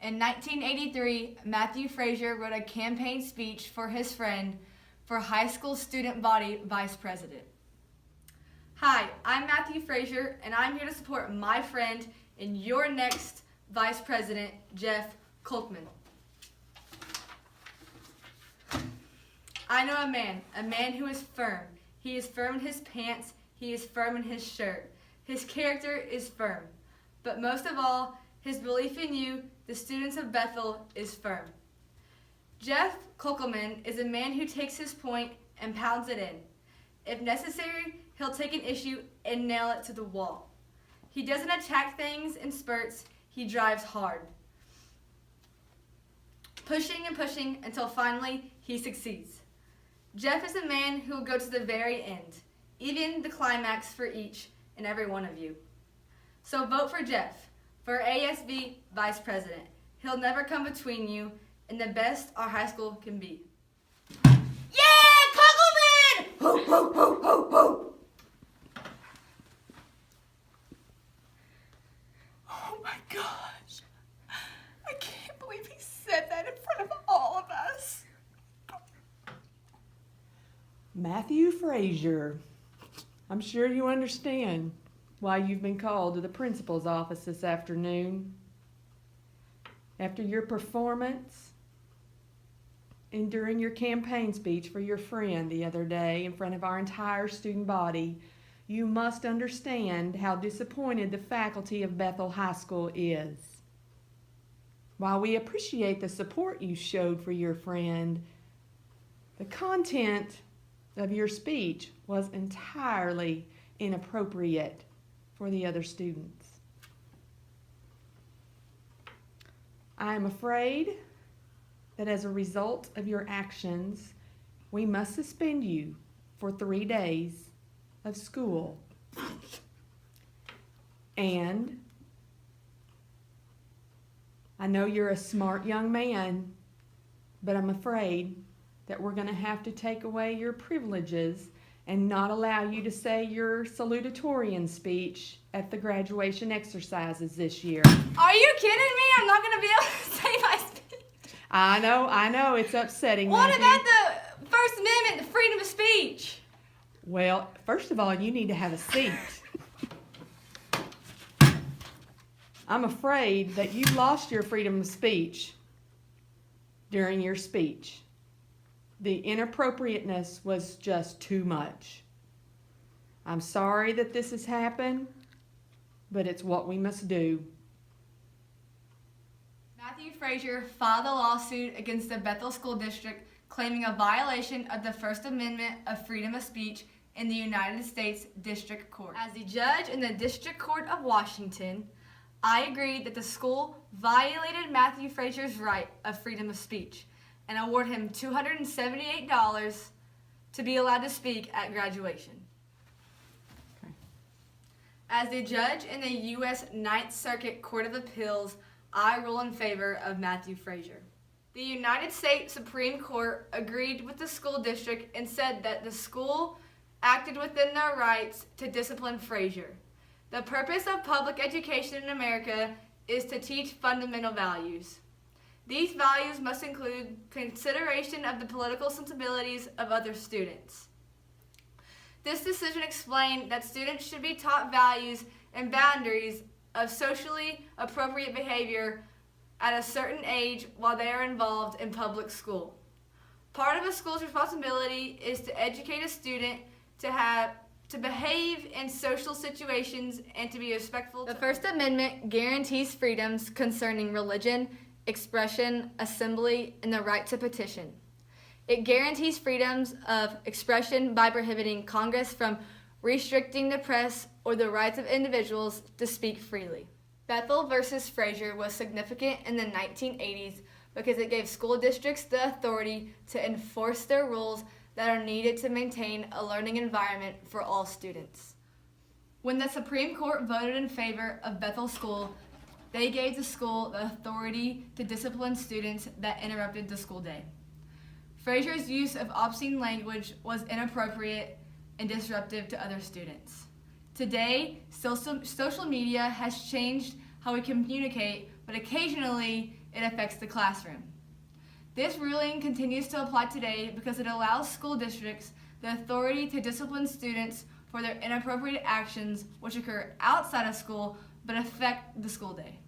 In 1983, Matthew Fraser wrote a campaign speech for his friend for high school student body vice president. Hi, I'm Matthew Fraser, and I'm here to support my friend and your next vice president, Jeff Kolkman. I know a man who is firm. He is firm in his pants, he is firm in his shirt. His character is firm. But most of all, his belief in you, the students of Bethel, is firm. Jeff Kolkman is a man who takes his point and pounds it in. If necessary, he'll take an issue and nail it to the wall. He doesn't attack things in spurts, he drives hard. Pushing and pushing until finally he succeeds. Jeff is a man who will go to the very end, even the climax for each and every one of you. So vote for Jeff, for ASB Vice President. He'll never come between you and the best our high school can be. Yeah, Kolkman! Ho, ho, ho, ho, ho! Oh my gosh. I can't believe he said that in front of all of us. Matthew Fraser, I'm sure you understand why you've been called to the principal's office this afternoon. After your performance and during your campaign speech for your friend the other day in front of our entire student body, you must understand how disappointed the faculty of Bethel High School is. While we appreciate the support you showed for your friend, the content of your speech was entirely inappropriate for the other students. I am afraid that as a result of your actions, we must suspend you for 3 days of school. And I know you're a smart young man, but I'm afraid that we're going to have to take away your privileges and not allow you to say your salutatorian speech at the graduation exercises this year. Are you kidding me? I'm not going to be able to say my speech. I know, it's upsetting. What Matthew. about the First Amendment, the freedom of speech? Well, first of all, you need to have a seat. I'm afraid that you lost your freedom of speech during your speech. The inappropriateness was just too much. I'm sorry that this has happened, but it's what we must do. Matthew Fraser filed a lawsuit against the Bethel School District claiming a violation of the First Amendment of freedom of speech in the United States District Court. As the judge in the District Court of Washington, I agreed that the school violated Matthew Fraser's right of freedom of speech and award him $278 to be allowed to speak at graduation. Okay. As the judge in the U.S. Ninth Circuit Court of Appeals, I rule in favor of Matthew Fraser. The United States Supreme Court agreed with the school district and said that the school acted within their rights to discipline Fraser. The purpose of public education in America is to teach fundamental values. These values must include consideration of the political sensibilities of other students. This decision explained that students should be taught values and boundaries of socially appropriate behavior at a certain age while they are involved in public school. Part of a school's responsibility is to educate a student to behave in social situations and to be respectful. The First Amendment guarantees freedoms concerning religion, expression, assembly, and the right to petition. It guarantees freedoms of expression by prohibiting Congress from restricting the press or the rights of individuals to speak freely. Bethel versus Fraser was significant in the 1980s because it gave school districts the authority to enforce their rules that are needed to maintain a learning environment for all students. When the Supreme Court voted in favor of Bethel School, they gave the school the authority to discipline students that interrupted the school day. Fraser's use of obscene language was inappropriate and disruptive to other students. Today, social media has changed how we communicate but occasionally it affects the classroom. This ruling continues to apply today because it allows school districts the authority to discipline students for their inappropriate actions which occur outside of school but affect the school day.